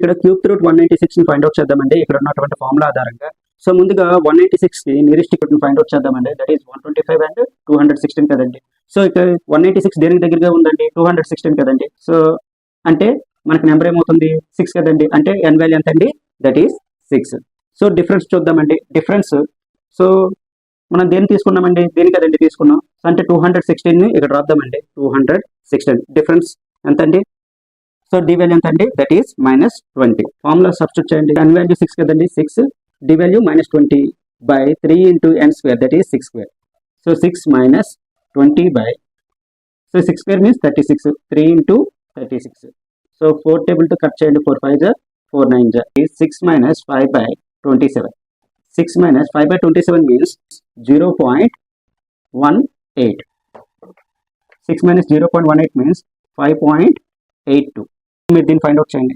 ఇక్కడ cube root 196 ని find out చేద్దామండి ఇక్కడ ఉన్నటువంటి ఫార్ములా ఆధారంగా. సో ముందుగా 196 కి నియరెస్ట్ ని ఫైండ్ అవుట్ చేద్దామండి. దట్ ఈస్ 125 అండ్ 216 కదండి. సో ఇక్కడ 196 దేనికి దగ్గరగా ఉందండి, 216 కదండి. సో అంటే మనకి నెంబర్ ఏమవుతుంది, 6 కదండి. అంటే n వాల్యూ ఎంత అండి, దట్ ఈస్ 6. సో డిఫరెన్స్ చూద్దామండి. డిఫరెన్స్ సో మనం దేన్ని తీసుకున్నామండి, దేని కదండి తీసుకున్నాం. అంటే 216 ని ఇక్కడ రాద్దామండి. 216 డిఫరెన్స్ ఎంత అండి. సో డి వాల్యూ ఎంత అండి, దట్ ఈస్ -20. ఫార్ములా సబ్స్టిట్యూట్ చేయండి. n వాల్యూ 6 కదండి, 6 D value -20 by 3 into n square, that is 6 square. So 6 minus 20 by, so 6 square means 36, 3 into 36. So 4 table to cut చేయండి, 4 5 ja 4 9 ja is 6 minus 5 by 27. 6 minus 5 by 27 means 0.18. 6 minus 0.18 means 5.82. మీరు దీన్ని find out చేయండి.